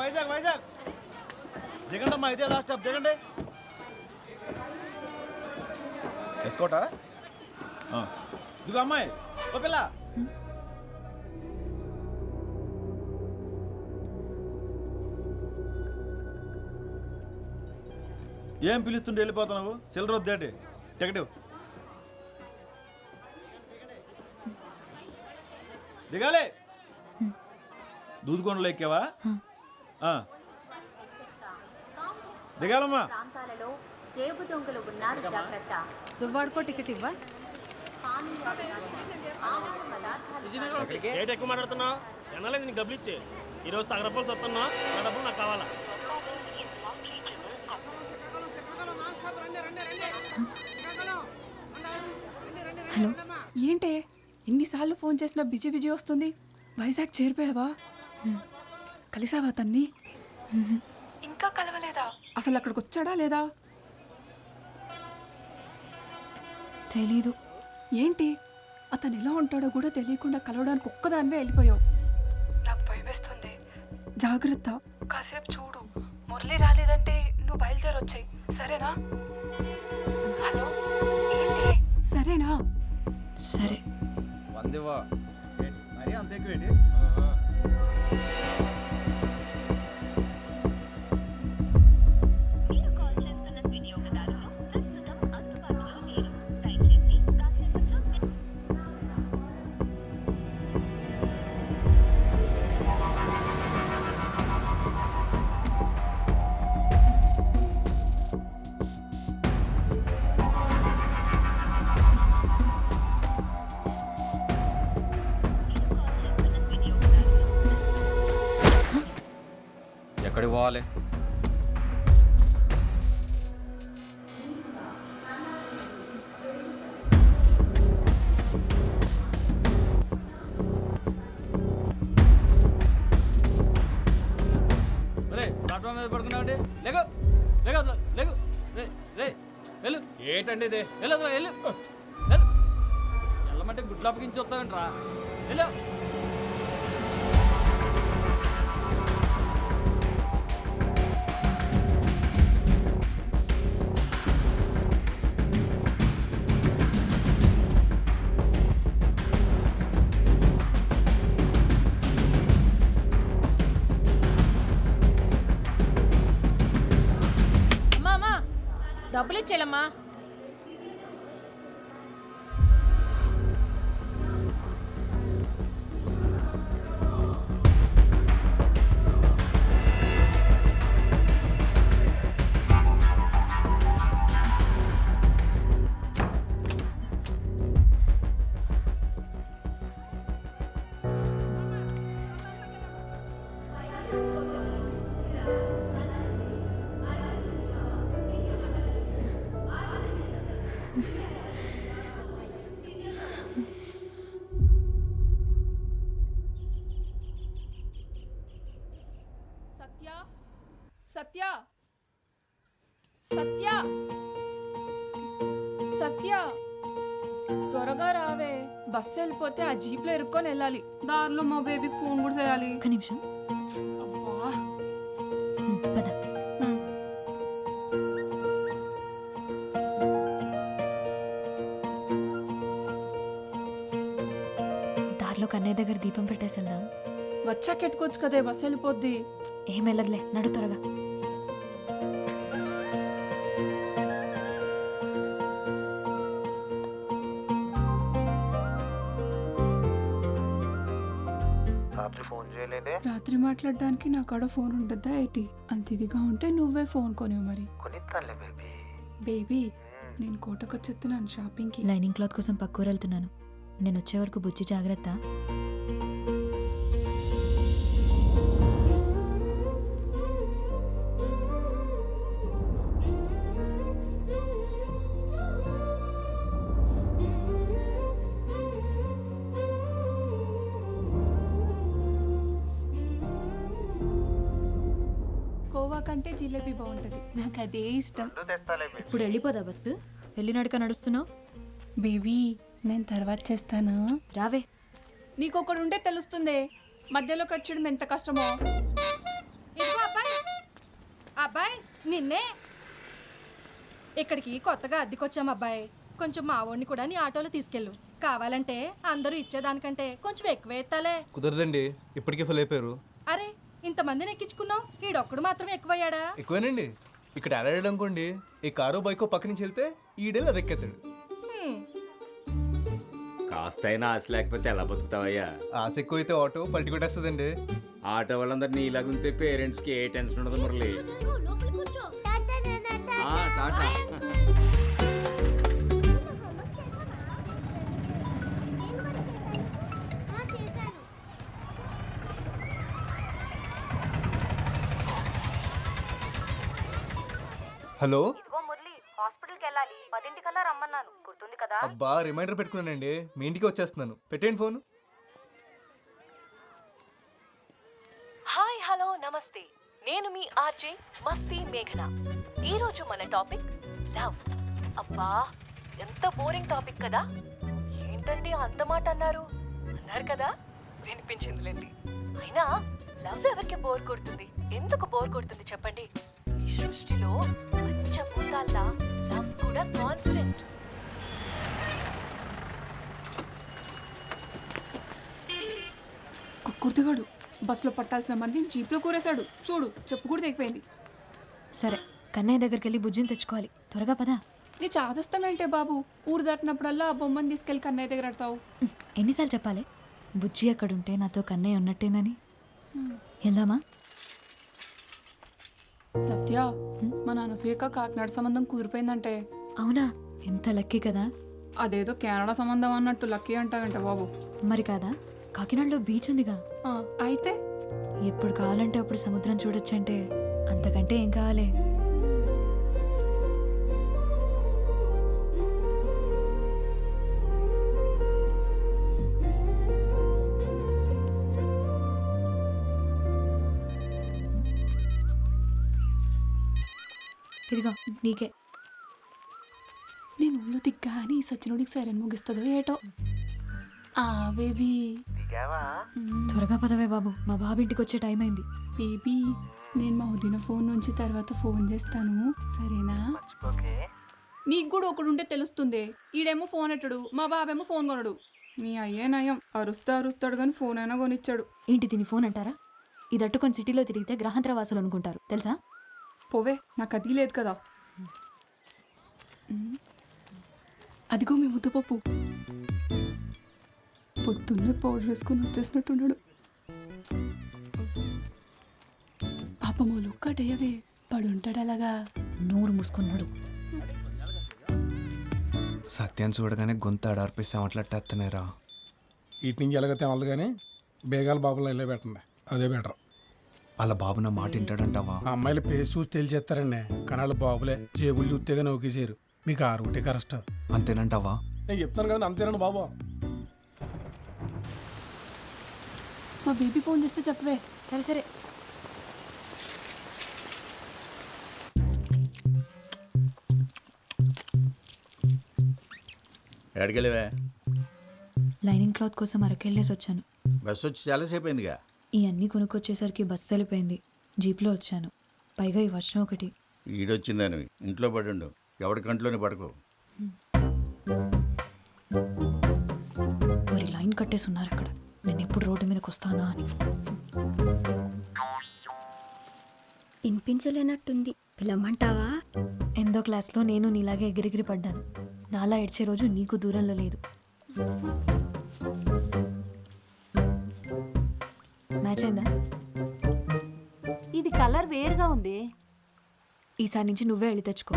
వైజాగ్ వైజాగ్ దిగండి అమ్మా, ఇదే లాస్ట్ స్టాప్, దిగండి. ఎస్కోటా ఇదిగో అమ్మాయి, ఓ పిల్ల. ఏం పిలుస్తుంటే వెళ్ళిపోతున్నావు? చిల్లర వద్దేటి, టికెట్ దిగాలి. దూదుకొండలో ఎక్కావా? దిగాలమ్మా. దువ్వాడుకో టికెట్ ఇవ్వా. రేట్ ఎక్కువ మాట్లాడుతున్నావు, ఎన్నాలేదు నీకు డబ్బులు ఇచ్చే. ఈరోజు తగరపాల్సి వస్తున్నా, నా డబ్బులు నాకు కావాలా. హలో, ఏంటే ఎన్నిసార్లు ఫోన్ చేసినా బిజీ బిజీ వస్తుంది. వైజాగ్ చేరిపోయావా? కలిసావా తన్ని? ఇంకా కలవలేదా? అసలు అక్కడికి వచ్చాడా లేదా? తెలీదు. ఏంటి, అతను ఎలా ఉంటాడో కూడా తెలియకుండా కలవడానికి ఒక్కదానివే వెళ్ళిపోయావు. నాకు భయమేస్తుంది, జాగ్రత్త. కాసేపు చూడు, మురళి రాలేదంటే నువ్వు బయలుదేరొచ్చాయి, సరేనా? హలో, ఏంటి? సరేనా? సరే. వందివా మరి అంత ఎక్కువేంటి? ఎక్కడికి పోవాలి? ప్లాట్ఫామ్ మీద పడుకున్నావండి, లేగు లేగు అసలు లేగు. రే రే వెళ్ళు. ఏంటండి ఇది? వెళ్ళు అసలు, వెళ్ళు వెళ్ళు. వెళ్ళమంటే గుడ్లు అప్పగించి వస్తావేంట్రా? వెళ్ళు. డబ్బులు ఇచ్చేలమ్మా. సత్య సత్య సత్య, త్వరగా రావే. బస్సు వెళ్ళిపోతే ఆ జీప్లో ఇరుక్కొని వెళ్ళాలి. దారిలో మా బేబీకి ఫోన్ కూడా చేయాలి. ఒక్క నిమిషం. అబ్బా, పద. దారిలో కన్నయ్య దగ్గర దీపం పెట్టేసి వెళ్దాం. వచ్చాక ఎట్టుకోవచ్చు కదే, బస్సు వెళ్ళిపోద్ది. ఏం వెళ్ళదులే, నడు త్వరగా. రాత్రి మాట్లాడడానికి నా కాడ ఫోన్ ఉండద్దా ఏంటి? అంత ఇదిగా ఉంటే నువ్వే ఫోన్ కొనివు మరి. బేబీ, నేను కోటకొచ్చేస్తున్నాను షాపింగ్కి. లైనింగ్ క్లాత్ కోసం పక్కూరు వెళ్తున్నాను. నేను వచ్చే వరకు బుజ్జి జాగ్రత్త. కోవా కంటే జిలేబీ బాగుంటది, నాకు అదే ఇష్టం. ఇప్పుడు వెళ్ళిపోదా బస్సు? వెళ్ళి నడక నడుస్తున్నావు. బేబీ, నేను తర్వాత చేస్తాను, రావే. నీకు ఒకడు ఉంటే తెలుస్తుంది మధ్యలో కట్ చేయడం ఎంత కష్టమో. ఇదిగో అబ్బాయి నిన్నే ఇక్కడికి కొత్తగా అద్దెకొచ్చాం అబ్బాయి. కొంచెం మా వాడిని కూడా నీ ఆటోలో తీసుకెళ్ళు. కావాలంటే అందరూ ఇచ్చేదానికంటే కొంచెం ఎక్కువ ఎత్తాలే. కుదరదండి, ఇప్పటికే ఫుల్ అయిపోయారు. అరే ఇంతమందిని ఎక్కించుకున్నావు, ఈడొక్కడు మాత్రం ఎక్కువయ్యాడా? ఎక్కువేనండి. ఇక్కడ ఆడాడు అనుకోండి, ఈ కారో బైకో పక్క నుంచి వెళ్తే ఈడేళ్ళు అది ఎక్కేస్తాడు. కాస్తైనా ఆశ లేకపోతే ఎలా బతుకుతావయ్యా? ఆశ ఎక్కువ అయితే ఆటో పల్టి కొట్టేస్తుందండి. ఆటో వాళ్ళందరినీ ఇలాగుంటే పేరెంట్స్ కి ఏ టెన్షన్ ఉండదు మురళి. టాటా. హలో, మురళి హాస్పిటల్కి వెళ్ళాలి, 10 రమ్మన్నాను, గుర్తుంది కదా? అబ్బా రిమైండర్ పెట్టుకున్నానండి. మీ ఇంటికి వచ్చేస్తున్నాను. పెట్టేయండి ఫోన్. హాయ్ హలో నమస్తే, నేను మీ ఆర్జే మస్తీ మేఘన. ఈరోజు మన టాపిక్ లవ్. అబ్బా ఎంత బోరింగ్ టాపిక్ కదా. ఏంటండి అంత మాట అన్నారు కదా, వినిపించిందిలేండి. అయినా లవ్ ఎవరికి బోర్ కొడుతుంది? ఎందుకు బోర్ కొడుతుంది చెప్పండి? ఈ సృష్టిలో పంచభూతాల్లా లవ్ కూడా కాన్స్టెంట్. కుర్తిగాడు బస్సులో పట్టాల్సిన మంది జీప్లో కూరేశాడు. చూడు, చెప్పు కూడా తెగిపోయింది. సరే, కన్నయ్య దగ్గరికి వెళ్ళి బుజ్జిని తెచ్చుకోవాలి. త్వరగా పదా. నీ చాదస్తామేంటే బాబు? ఊరు దాటినప్పుడల్లా ఆ బొమ్మని తీసుకెళ్ళి కన్నయ్య దగ్గర ఆడతావు. ఎన్నిసార్లు చెప్పాలి? బుజ్జి అక్కడుంటే నాతో కన్నయ్య ఉన్నట్టేందని. వెళ్దామా? సత్య, మా నాన్న సూయక కాకినాడ సంబంధం కుదిరిపోయిందంటే. అవునా? ఎంత లక్కీ కదా. అదేదో కెనడా సంబంధం అన్నట్టు లక్కీ అంటావంట బాబు. మరి కాదా? కాకినాడలో బీచ్ ఉందిగా. అయితే ఎప్పుడు కావాలంటే అప్పుడు సముద్రం చూడొచ్చంటే అంతకంటే ఏం కావాలి? ఇదిగో నీకే. నేను ఊళ్ళో దిగ్గా అని సచ్చినోడికి సైరన్ ముగిస్తుందో ఏటో. బేబీ త్వరగా పదవే బాబు, మా బాబు ఇంటికి వచ్చే టైం అయింది. బేబీ, నేను మా వదిన ఫోన్ నుంచి తర్వాత ఫోన్ చేస్తాను, సరేనా? నీకు కూడా ఒకడు ఉంటే తెలుస్తుంది. ఈడేమో ఫోన్ ఎట్టడు, మా బాబేమో ఫోన్ కొనడు. మీ అయ్యే నయం, అరుస్తాడు కానీ ఫోన్ అయినా కొనిచ్చాడు. ఏంటి దీని ఫోన్ అంటారా? ఇది అట్టుకొని సిటీలో తిరిగితే గ్రహాంతర వాసులు అనుకుంటారు తెలుసా? పోవే, నాకు అది లేదు కదా. అదిగో మీ ముద్దపప్పు పొద్దున్నే పౌడర్ వేసుకొని వచ్చేసినట్టున్నాడు. పాపమోలు కడయవే పడుంటాడు అలాగా. నోరు మూసుకున్నాడు. సత్యాన్ని చూడగానే గొంతు ఆడార్పిస్తే మాట్లాడేస్తున్నారా? ఇటు నుంచి ఎలాగైతే వాళ్ళదు కానీ బేగాల బాబులో వెళ్ళే పెట్టండి, అదే బెటర్. అలా బాబు నా మాట వింటాడంటావా? ఆ అమ్మాయిల పేరు చూసి తెలిచేస్తారండి, కానీ వాళ్ళ బాబులే జేబులు చూస్తేగా నౌకేసారు. మీకు ఆరుంటే కరెక్ట్ అంతేనంటావా? నేను చెప్తాను కదా, అంతేనండి బాబు. మా బేబీ ఫోన్ చేస్తే చెప్పవే. సరే సరే. ఎక్కడికెళ్ళవా? లైనింగ్ క్లాత్ కోసం అరకెళ్ళేసి వచ్చాను. బస్సు వచ్చి చాలాసేపు అయిందిగా. ఇవన్నీ కొనుక్కొచ్చేసరికి బస్సు వెళ్ళిపోయింది. జీప్లో వచ్చాను, పైగా ఈ వర్షం ఒకటి. ఈడొచ్చిందని ఇంట్లో పడుండు, ఎవడి కంట్లోనే పడుకో. మరి లైన్ కట్టేసి ఉన్నారు అక్కడ, నేను ఎప్పుడు రోడ్డు మీదకి వస్తానా అని. వినిపించలేనట్టుంది, పిలవమంటావా? ఎందో క్లాస్లో నేను నీలాగే ఎగిరెగిరి పడ్డాను. నాలా ఏడ్చే రోజు నీకు దూరంలో లేదు. మ్యాచ్ అయిందా? ఇది కలర్ వేరుగా ఉంది. ఈసారి నుంచి నువ్వే వెళ్ళి తెచ్చుకో.